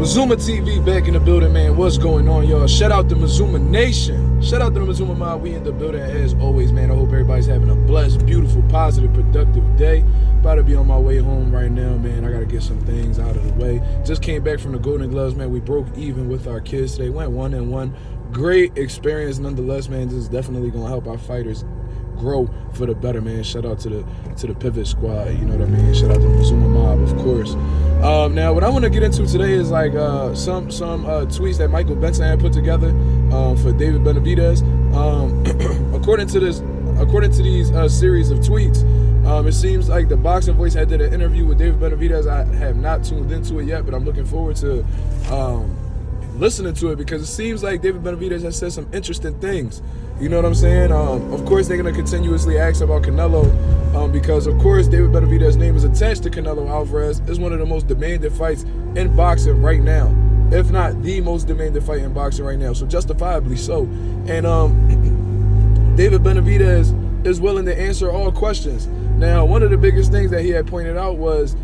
Mazuma TV back in the building, man. What's going on, y'all? Shout out to Mazuma Nation. Shout out to the Mazuma Mob. We in the building as always, man. I hope everybody's having a blessed, beautiful, positive, productive day. About to be on my way home right now, man. I got to get some things out of the way. Just came back from the Golden Gloves, man. We broke even with our kids today. Went 1-1. Great experience nonetheless, man. This is definitely going to help our fighters grow for the better, man. Shout out to the Pivot Squad, you know what I mean? Shout out to the Mazuma Mob, of course. Now, what I want to get into today is like some tweets that Michael Benson had put together for David Benavidez. According to these series of tweets, it seems like the Boxing Voice had did an interview with David Benavidez. I have not tuned into it yet, but I'm looking forward to listening to it because it seems like David Benavidez has said some interesting things. You know what I'm saying? Of course, they're going to continuously ask about Canelo because, of course, David Benavidez's name is attached to Canelo Alvarez. It's one of the most demanded fights in boxing right now, if not the most demanded fight in boxing right now, so justifiably so. And David Benavidez is willing to answer all questions. Now, one of the biggest things that he had pointed out was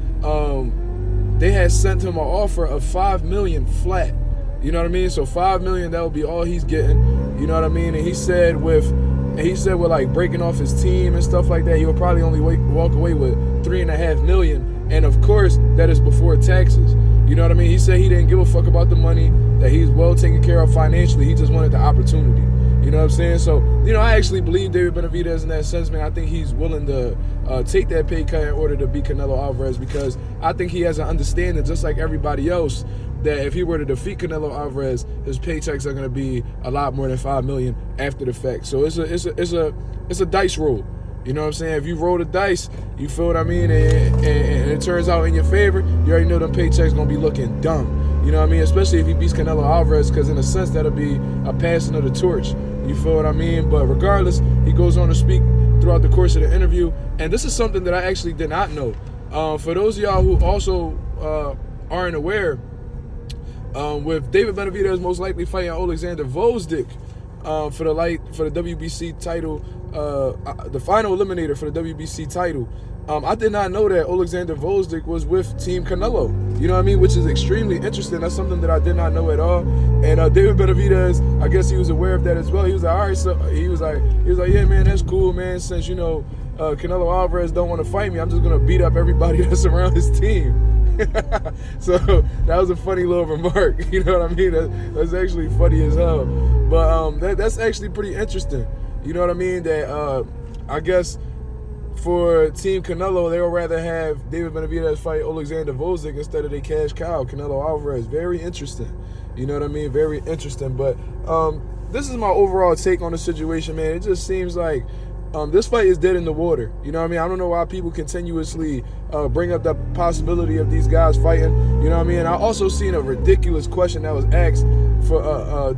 they had sent him an offer of $5 million flat. You know what I mean? So $5 million, that would be all he's getting. You know what I mean? And he said with like breaking off his team and stuff like that, he would probably only walk away with $3.5 million. And of course, that is before taxes. You know what I mean? He said he didn't give a fuck about the money, that he's well taken care of financially. He just wanted the opportunity. You know what I'm saying? So, you know, I actually believe David Benavidez in that sense, man. I think he's willing to take that pay cut in order to beat Canelo Alvarez because I think he has an understanding, just like everybody else, that if he were to defeat Canelo Alvarez, his paychecks are going to be a lot more than $5 million after the fact. So it's a dice roll. You know what I'm saying? If you roll the dice, you feel what I mean, and it turns out in your favor, you already know them paychecks going to be looking dumb. You know what I mean? Especially if he beats Canelo Alvarez, because in a sense, that'll be a passing of the torch. You feel what I mean? But regardless, he goes on to speak throughout the course of the interview. And this is something that I actually did not know. For those of y'all who also aren't aware, with David Benavidez most likely fighting Alexander Volzdik for the WBC title, the final eliminator for the WBC title. I did not know that Alexander Volzdik was with Team Canelo. You know what I mean? Which is extremely interesting. That's something that I did not know at all. And David Benavidez, I guess he was aware of that as well. He was like, all right, so he was like, yeah, man, that's cool, man. Since you know Canelo Alvarez don't want to fight me, I'm just gonna beat up everybody that's around his team. So that was a funny little remark. You know what I mean? That's actually funny as hell. But that's actually pretty interesting. You know what I mean? That I guess for Team Canelo, they would rather have David Benavidez fight Alexander Volzdik instead of their cash cow, Canelo Alvarez. Very interesting. You know what I mean? Very interesting. But this is my overall take on the situation, man. It just seems like this fight is dead in the water. You know what I mean? I don't know why people continuously bring up the possibility of these guys fighting. You know what I mean? I also seen a ridiculous question that was asked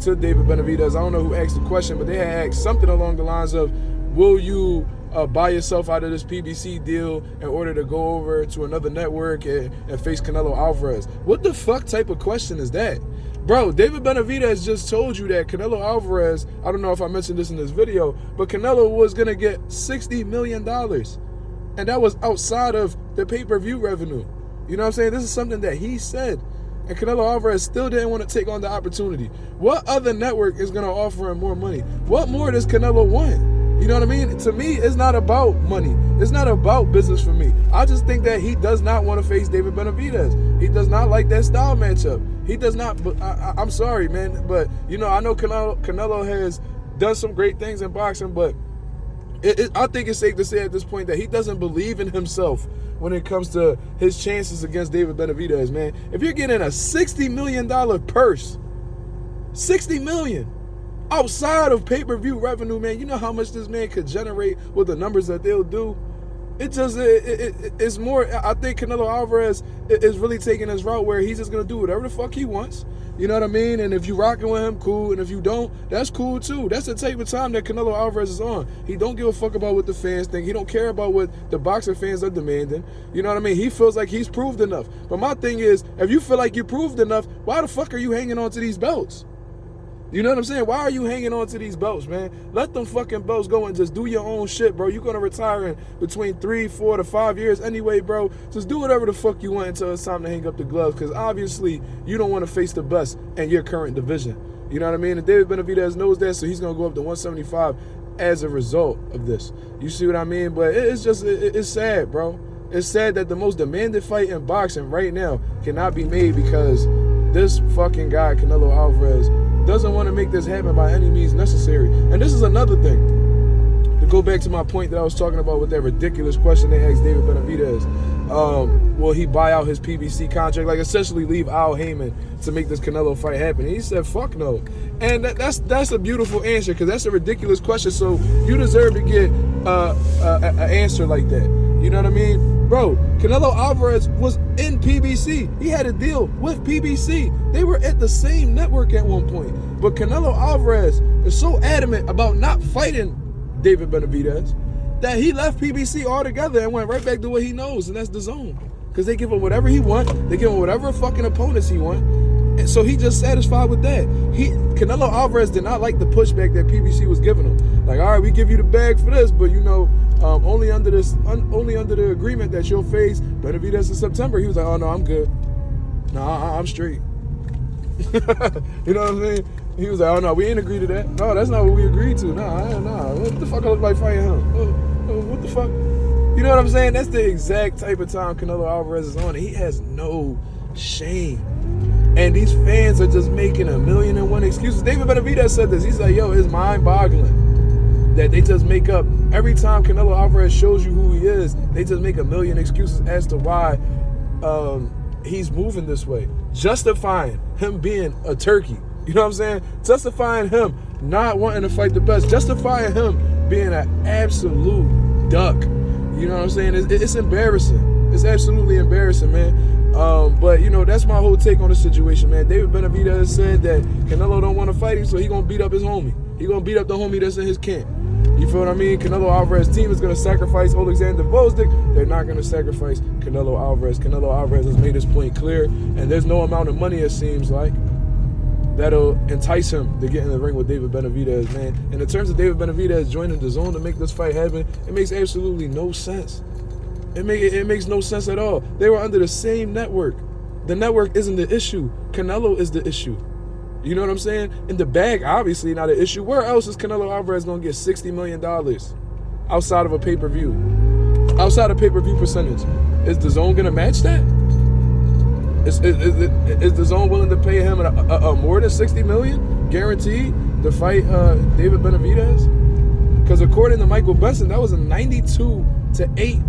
to David Benavidez. I don't know who asked the question, but they had asked something along the lines of, will you buy yourself out of this PBC deal in order to go over to another network and face Canelo Alvarez? What the fuck type of question is that? Bro, David Benavidez just told you that Canelo Alvarez, I don't know if I mentioned this in this video, but Canelo was going to get $60 million. And that was outside of the pay-per-view revenue. You know what I'm saying? This is something that he said. And Canelo Alvarez still didn't want to take on the opportunity. What other network is going to offer him more money? What more does Canelo want? You know what I mean? To me, it's not about money. It's not about business for me. I just think that he does not want to face David Benavidez. He does not like that style matchup. He does not. I'm sorry, man. But, you know, I know Canelo has done some great things in boxing, but I think it's safe to say at this point that he doesn't believe in himself when it comes to his chances against David Benavidez, man. If you're getting a $60 million purse, $60 million, outside of pay-per-view revenue, man, you know how much this man could generate with the numbers that they'll do? It's more, I think Canelo Alvarez is really taking this route where he's just going to do whatever the fuck he wants. You know what I mean? And if you rocking with him, cool. And if you don't, that's cool too. That's the type of time that Canelo Alvarez is on. He don't give a fuck about what the fans think. He don't care about what the boxing fans are demanding. You know what I mean? He feels like he's proved enough. But my thing is, if you feel like you proved enough, why the fuck are you hanging on to these belts? You know what I'm saying? Why are you hanging on to these belts, man? Let them fucking belts go and just do your own shit, bro. You're going to retire in between 3, 4 to 5 years anyway, bro. Just do whatever the fuck you want until it's time to hang up the gloves, because obviously you don't want to face the best in your current division. You know what I mean? And David Benavidez knows that, so he's going to go up to 175 as a result of this. You see what I mean? But it's just, it's sad, bro. It's sad that the most demanded fight in boxing right now cannot be made because this fucking guy, Canelo Alvarez, doesn't want to make this happen by any means necessary. And this is another thing. To go back to my point that I was talking about with that ridiculous question they asked David Benavidez. Will he buy out his PBC contract? Like, essentially leave Al Heyman to make this Canelo fight happen. And he said, fuck no. And that's a beautiful answer, because that's a ridiculous question. So you deserve to get an answer like that. You know what I mean? Bro, Canelo Alvarez was in PBC. He had a deal with PBC. They were at the same network at one point. But Canelo Alvarez is so adamant about not fighting David Benavidez that he left PBC altogether and went right back to what he knows, and that's DAZN. Because they give him whatever he want. They give him whatever fucking opponents he want. And so he just satisfied with that. Canelo Alvarez did not like the pushback that PBC was giving him. Like, all right, we give you the bag for this, but you know, only under the agreement that you'll face Benavidez in September. He was like, oh no, I'm good. Nah, I'm straight. You know what I'm saying? He was like, oh no, we ain't agreed to that. No, that's not what we agreed to. Nah. What the fuck I look like fighting him? What the fuck? You know what I'm saying? That's the exact type of time Canelo Alvarez is on. He has no shame. And these fans are just making 1,000,001 excuses. David Benavidez said this. He's like, yo, it's mind-boggling that they just make up. Every time Canelo Alvarez shows you who he is, they just make 1,000,000 excuses as to why he's moving this way. Justifying him being a turkey. You know what I'm saying? Justifying him not wanting to fight the best. Justifying him being an absolute duck. You know what I'm saying? It's embarrassing. It's absolutely embarrassing, man. But, you know, that's my whole take on the situation, man. David Benavidez said that Canelo don't want to fight him, so he going to beat up his homie. He going to beat up the homie that's in his camp. You feel what I mean? Canelo Alvarez's team is going to sacrifice Alexander Volzdik. They're not going to sacrifice Canelo Alvarez. Canelo Alvarez has made his point clear, and there's no amount of money, it seems like, that'll entice him to get in the ring with David Benavidez, man. And in terms of David Benavidez joining DAZN to make this fight happen, it makes absolutely no sense. It makes no sense at all. They were under the same network. The network isn't the issue. Canelo is the issue. You know what I'm saying? And the bag, obviously, not an issue. Where else is Canelo Alvarez going to get $60 million outside of a pay-per-view? Outside of pay-per-view percentage. Is DAZN going to match that? Is DAZN willing to pay him a more than $60 million guaranteed to fight David Benavidez? Because according to Michael Benson, that was a 92-8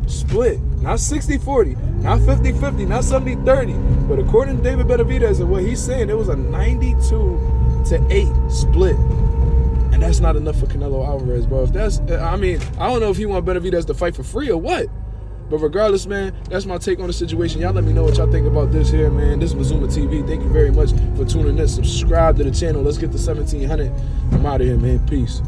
split. Not 60-40, not 50-50, not 70-30. But according to David Benavidez and what he's saying, it was a 92-8 split. And that's not enough for Canelo Alvarez, bro. If that's, I mean, I don't know if he want Benavidez to fight for free or what. But regardless, man, that's my take on the situation. Y'all let me know what y'all think about this here, man. This is Mazuma TV. Thank you very much for tuning in. Subscribe to the channel. Let's get to 1,700. I'm out of here, man. Peace.